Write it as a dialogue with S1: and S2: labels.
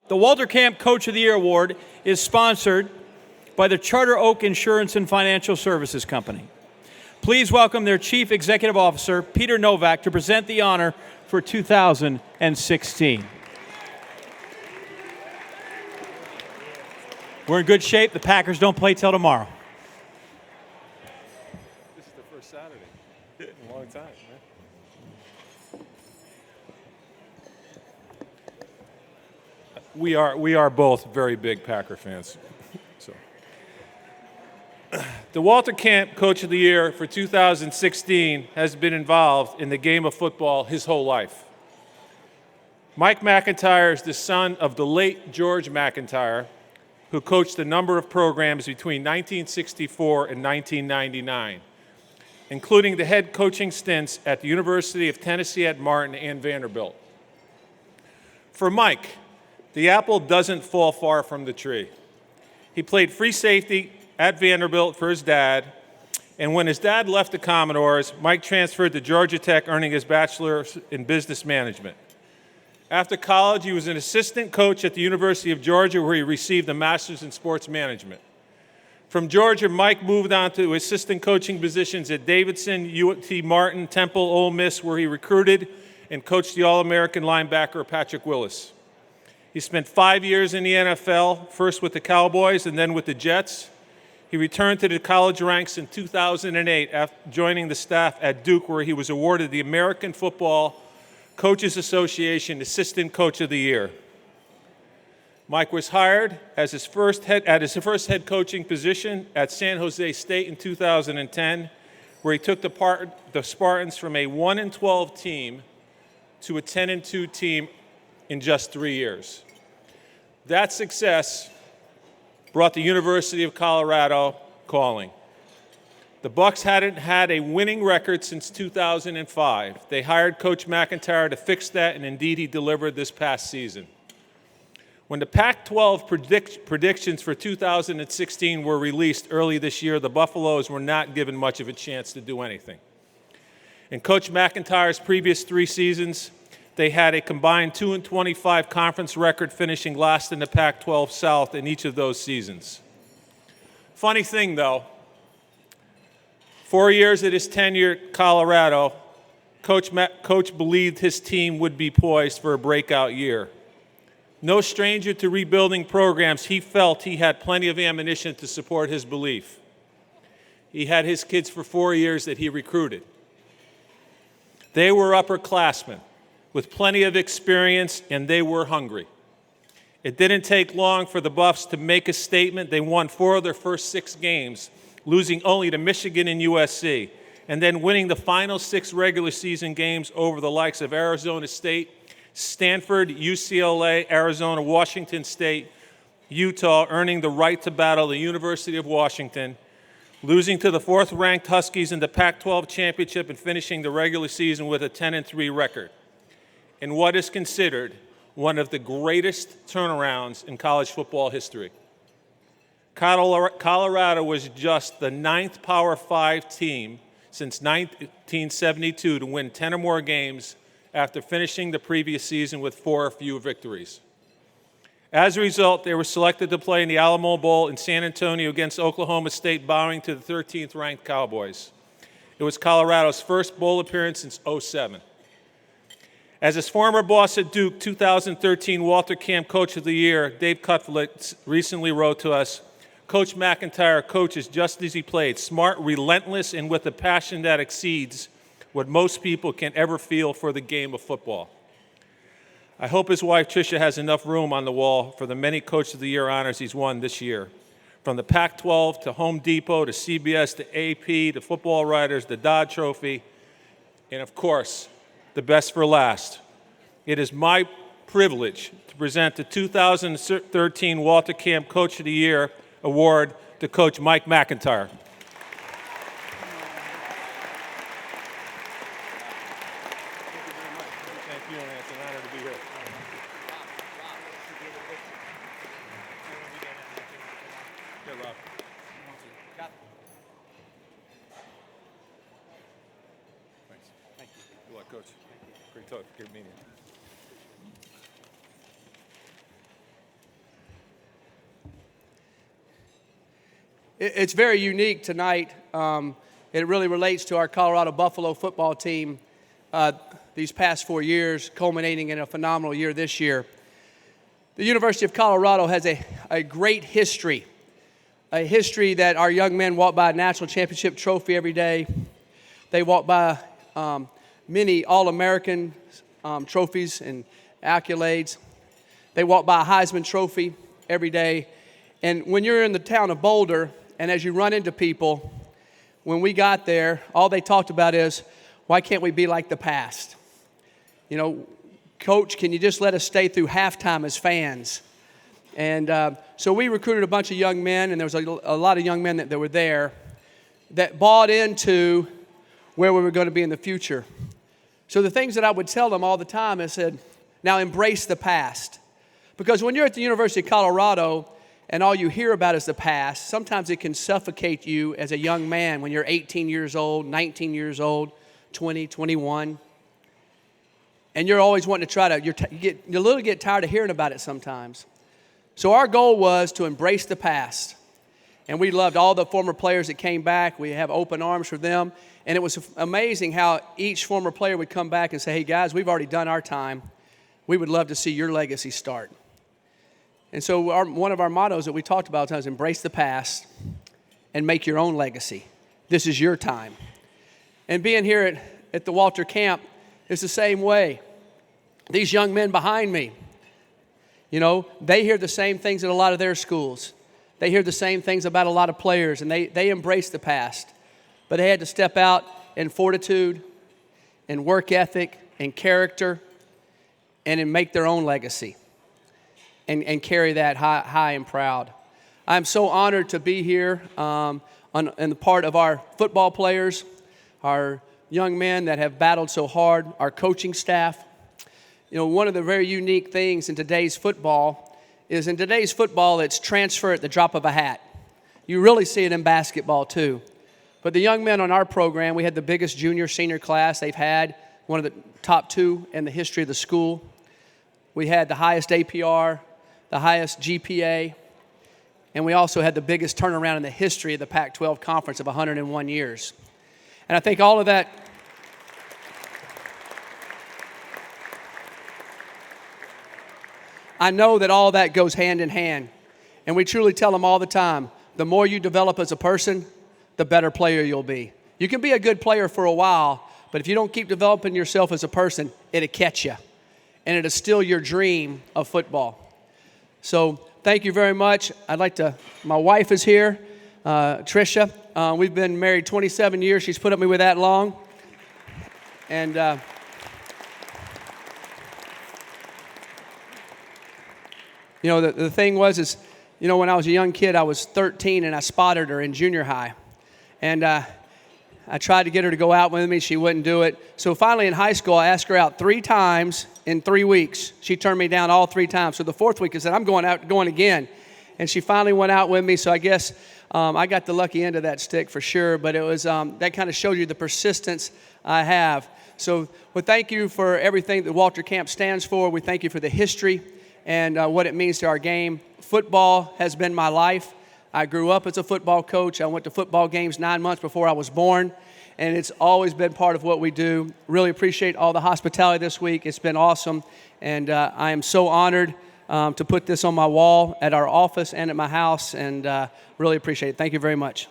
S1: The Walter Camp Coach of the Year Award is sponsored by the Charter Oak Insurance and Financial Services Company. Please welcome their Chief Executive Officer, Peter Novak, to present the honor for 2016. We're in good shape. The Packers don't play till tomorrow.
S2: This is the first Saturday in a long time, man. We are both very big Packer fans. So, the Walter Camp Coach of the Year for 2016 has been involved in the game of football his whole life. Mike MacIntyre is the son of the late George MacIntyre, who coached a number of programs between 1964 and 1999, including the head coaching stints at the University of Tennessee at Martin and Vanderbilt. For Mike, the apple doesn't fall far from the tree. He played free safety at Vanderbilt for his dad, and when his dad left the Commodores, Mike transferred to Georgia Tech, earning his bachelor's in business management. After college, he was an assistant coach at the University of Georgia, where he received a master's in sports management. From Georgia, Mike moved on to assistant coaching positions at Davidson, UT Martin, Temple, Ole Miss, where he recruited and coached the All-American linebacker Patrick Willis. He spent 5 years in the NFL, first with the Cowboys and then with the Jets. He returned to the college ranks in 2008 after joining the staff at Duke, where he was awarded the American Football Coaches Association Assistant Coach of the Year. Mike was hired at his first head coaching position at San Jose State in 2010, where he took the Spartans from a 1-12 team to a 10-2 team in just 3 years. That success brought the University of Colorado calling. The Bucs hadn't had a winning record since 2005. They hired Coach MacIntyre to fix that, and indeed he delivered this past season. When the Pac-12 predictions for 2016 were released early this year, the Buffaloes were not given much of a chance to do anything. In Coach MacIntyre's previous 3 seasons, they had a combined 2-25 conference record, finishing last in the Pac-12 South in each of those seasons. Funny thing, though, 4 years at his tenure at Colorado, Coach believed his team would be poised for a breakout year. No stranger to rebuilding programs, he felt he had plenty of ammunition to support his belief. He had his kids for 4 years that he recruited. They were upperclassmen with plenty of experience, and they were hungry. It didn't take long for the Buffs to make a statement. They won 4 of their first 6 games, losing only to Michigan and USC, and then winning the final 6 regular season games over the likes of Arizona State, Stanford, UCLA, Arizona, Washington State, Utah, earning the right to battle the University of Washington, losing to the 4th-ranked Huskies in the Pac-12 championship and finishing the regular season with a 10-3 record, in what is considered one of the greatest turnarounds in college football history. Colorado was just the 9th Power 5 team since 1972 to win 10 or more games after finishing the previous season with 4 or fewer victories. As a result, they were selected to play in the Alamo Bowl in San Antonio against Oklahoma State, bowing to the 13th-ranked Cowboys. It was Colorado's first bowl appearance since '07. As his former boss at Duke, 2013 Walter Camp Coach of the Year, Dave Cutflett, recently wrote to us, "Coach MacIntyre coaches just as he played, smart, relentless, and with a passion that exceeds what most people can ever feel for the game of football." I hope his wife Tricia has enough room on the wall for the many Coach of the Year honors he's won this year. From the Pac-12 to Home Depot to CBS to AP to Football Writers, the Dodd Trophy, and of course, the best for last. It is my privilege to present the 2013 Walter Camp Coach of the Year Award to Coach Mike MacIntyre. Thank you, and it's an honor to be here. Here, Rob. Thanks. Thank you. Good luck, Coach. Great talk. Great meeting.
S3: It's very unique tonight. It really relates to our Colorado Buffalo football team these past 4 years, culminating in a phenomenal year this year. The University of Colorado has a great history, a history that our young men walk by a national championship trophy every day. They walk by many All-American trophies and accolades. They walk by a Heisman Trophy every day. And when you're in the town of Boulder, and as you run into people, when we got there, all they talked about is, why can't we be like the past? You know, Coach, can you just let us stay through halftime as fans? And so we recruited a bunch of young men, and there was a lot of young men that were there that bought into where we were going to be in the future. So the things that I would tell them all the time, I said, now embrace the past. Because when you're at the University of Colorado and all you hear about is the past, sometimes it can suffocate you as a young man when you're 18 years old, 19 years old, 20, 21. And you're always wanting to try to, you get tired of hearing about it sometimes. So our goal was to embrace the past. And we loved all the former players that came back. We have open arms for them. And it was amazing how each former player would come back and say, hey guys, we've already done our time. We would love to see your legacy start. And so one of our mottos that we talked about is embrace the past and make your own legacy. This is your time. And being here at the Walter Camp is the same way. These young men behind me, you know, they hear the same things at a lot of their schools. They hear the same things about a lot of players, and they embrace the past. But they had to step out in fortitude and work ethic and character and make their own legacy. And carry that high and proud. I'm so honored to be here on the part of our football players, our young men that have battled so hard, our coaching staff. You know, one of the very unique things in today's football is it's transfer at the drop of a hat. You really see it in basketball too. But the young men on our program, we had the biggest junior-senior class they've had, one of the top 2 in the history of the school. We had the highest APR, the highest GPA, and we also had the biggest turnaround in the history of the Pac-12 conference of 101 years. And I think all of that, I know that all that goes hand in hand. And we truly tell them all the time, the more you develop as a person, the better player you'll be. You can be a good player for a while, but if you don't keep developing yourself as a person, it'll catch you. And it'll steal your dream of football. So thank you very much. My wife is here, Tricia. We've been married 27 years. She's put up with me that long. And you know, the thing was, you know, when I was a young kid, I was 13 and I spotted her in junior high. And I tried to get her to go out with me. She wouldn't do it. So finally in high school, I asked her out 3 times in 3 weeks. She turned me down all 3 times. So the 4th week I said, I'm going again. And she finally went out with me. So I guess I got the lucky end of that stick for sure. But it was that kind of showed you the persistence I have. So thank you for everything that Walter Camp stands for. We thank you for the history and what it means to our game. Football has been my life. I grew up as a football coach. I went to football games 9 months before I was born, and it's always been part of what we do. Really appreciate all the hospitality this week. It's been awesome, and I am so honored to put this on my wall at our office and at my house, and really appreciate it. Thank you very much.